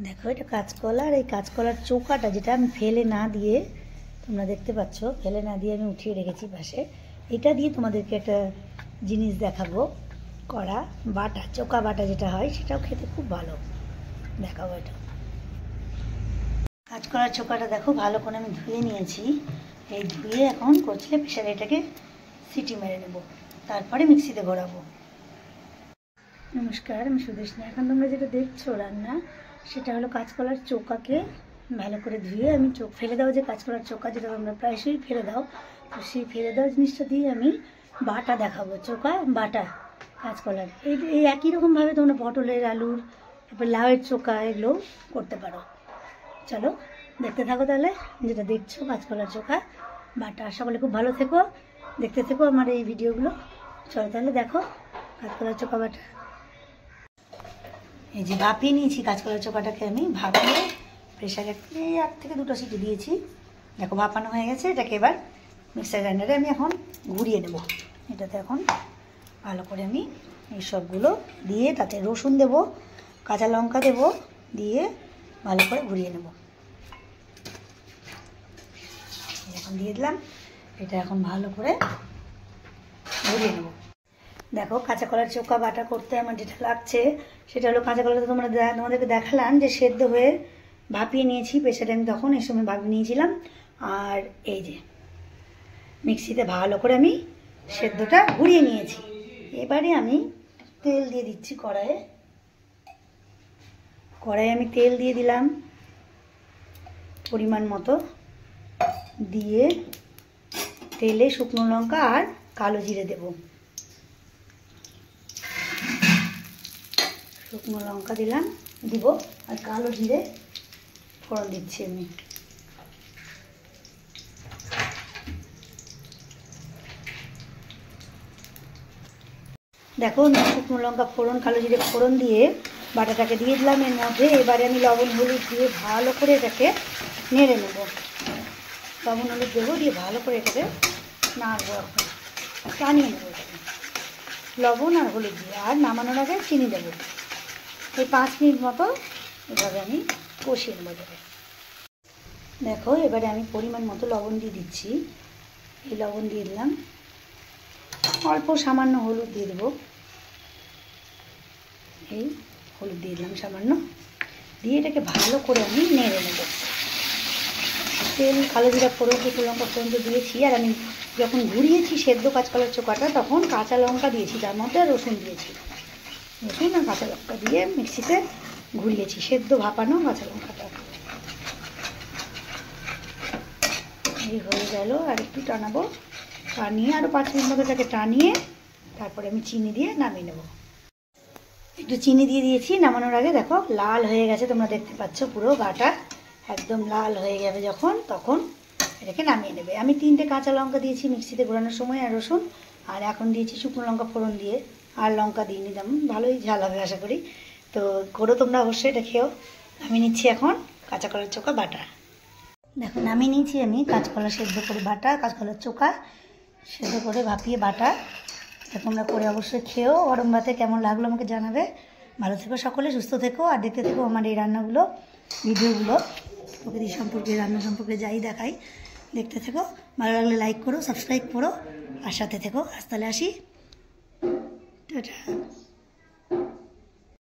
দেখো এটা কাঁচকলা, আর এই কাঁচকলার চোকাটা যেটা আমি ফেলে না দিয়ে, তোমরা দেখতে পাচ্ছ ফেলে না দিয়ে আমি উঠিয়ে রেখেছি পাশে। এটা দিয়ে তোমাদেরকে একটা জিনিস দেখাবো করা, বাটা, চোকা বাটা যেটা হয় সেটাও খেতে খুব ভালো। দেখাবো এটা। কাঁচকলার চোকাটা দেখো ভালো করে আমি ধুয়ে নিয়েছি। এই ধুয়ে এখন কচলে প্রেসারে এটাকে সিটি মেরে নেব, তারপরে মিক্সিতে ঘোরাবো। নমস্কার, আমি সুদেশনা। এখন তোমরা যেটা দেখছো রান্না, সেটা হলো কাঁচকলার চোকাকে ভালো করে ধুয়ে আমি ফেলে দাও যে কাঁচকলার চোকা যেটা তোমরা প্রায়শই ফেলে দাও, তো সেই ফেলে দেওয়া জিনিসটা দিয়ে আমি বাটা দেখাবো, চোকা বাটা কাঁচকলার। এই একই রকমভাবে তোমরা পটলের, আলুর, তারপর লাউয়ের চোকা এগুলো করতে পারো। চলো দেখতে থাকো তাহলে যেটা দেখছো কাঁচকলার চোকা বাটা। সকলে খুব ভালো থেকো, দেখতে থেকো আমার এই ভিডিওগুলো। চলো তাহলে দেখো কাঁচকলার চোকা বাটা। এই যে ভাপিয়ে নিয়েছি কাঁচকলার চোকাটাকে, আমি ভাপিয়ে প্রেশারে 1 থেকে 2টো সিটি দিয়েছি। দেখো ভাপানো হয়ে গেছে। এটাকে এবার মিক্সার গ্রাইন্ডারে আমি এখন ঘুরিয়ে নেব। এটাতে এখন ভালো করে আমি এই সবগুলো দিয়ে, তাতে রসুন দেব, কাঁচা লঙ্কা দেব, দিয়ে ভালো করে ঘুরিয়ে নেব। এখন দিয়ে দিলাম, এটা এখন ভালো করে ঘুরিয়ে নেব। দেখো কাঁচা কলার চোকা বাটা করতে আমার যেটা লাগছে সেটা হলো, কাঁচা কলাটা তোমাদেরকে দেখালাম যে সেদ্ধ হয়ে ভাপিয়ে নিয়েছি প্রেসারে, আমি তখন এই সময় ভাপিয়ে নিয়েছিলাম। আর এই যে মিক্সিতে ভালো করে আমি সেদ্ধটা ঘুরিয়ে নিয়েছি। এবারে আমি তেল দিয়ে দিচ্ছি কড়াইয়ে। আমি তেল দিয়ে দিলাম পরিমাণ মতো, দিয়ে তেলে শুকনো লঙ্কা আর কালো জিরে দেব। শুকনো লঙ্কা দিব আর কালো জিরে ফোড়ন দিচ্ছি আমি। দেখো শুকনো লঙ্কা ফোড়ন, কালো জিরে ফোড়ন দিয়ে বাটাটাকে দিয়ে দিলাম এর মধ্যে। এবারে আমি লবণ হলুদ দিয়ে ভালো করে এটাকে নেড়ে নেব। লবণ হলুদ দেবো, দিয়ে ভালো করে এটাকে নাড়বো, টানিয়ে নেবো লবণ আর হলুদ দিয়ে। আর নামানোর আগে চিনি দেবো। এই 5 মিনিট মতো এভাবে আমি কষিয়ে নেবো। দেখো এবারে আমি পরিমাণ মতো লবণ দিয়ে দিচ্ছি। এই লবণ দিয়ে দিলাম, অল্প সামান্য হলুদ দিয়ে দেবো। এই হলুদ দিয়ে দিলাম সামান্য, দিয়ে এটাকে ভালো করে আমি নেড়ে নেব। তেল, কালো জিরা ফোড়ন, শুকনো লঙ্কা ফোড়ন তো দিয়েছি। আর আমি যখন ঘুরিয়েছি সেদ্ধ কাঁচকলার চোকাটা, তখন কাঁচা লঙ্কা দিয়েছি, তার মধ্যে রসুন দিয়েছি। রসুন আর কাঁচা লঙ্কা দিয়ে মিক্সিতে ঘুরিয়েছি সেদ্ধ ভাপানো কাঁচা লঙ্কাটা। এই হয়ে গেল। আর একটু টানাবো, টানিয়ে আরও 5 মিনিট মতো এটাকে টানিয়ে তারপরে আমি চিনি দিয়ে নামিয়ে নেব। একটু চিনি দিয়ে দিয়েছি নামানোর আগে। দেখো লাল হয়ে গেছে, তোমরা দেখতে পাচ্ছ পুরো বাটা একদম লাল হয়ে যাবে যখন, তখন এটাকে নামিয়ে নেবে। আমি 3টে কাঁচা লঙ্কা দিয়েছি মিক্সিতে ঘোরানোর সময়, আর রসুন, আর এখন দিয়েছি শুকনো লঙ্কা ফোড়ন দিয়ে, আর লঙ্কা দিয়ে নিলাম। ভালোই ঝাল হবে আশা করি। তো করো তোমরা অবশ্যই, এটা খেয়েও। আমি নিচ্ছি এখন কাঁচা কলার চোকা বাটা। দেখো নামিয়ে নিয়েছি আমি কাঁচকলা সেদ্ধ করে বাটা, কাঁচকলার চোকা সেদ্ধ করে ভাপিয়ে বাটা। এটা তোমরা করে অবশ্যই খেয়েও। গরম ভাতে কেমন লাগলো আমাকে জানাবে। ভালো থেকো সকলে, সুস্থ থেকো, আর দেখতে থেকো আমার এই রান্নাগুলো, ভিডিওগুলো, প্রকৃতি সম্পর্কে, রান্না সম্পর্কে যাই দেখাই, দেখতে থেকো। ভালো লাগলে লাইক করো, সাবস্ক্রাইব করো, আর সাথে থেকো। আজ তাহলে আসি, টাটা।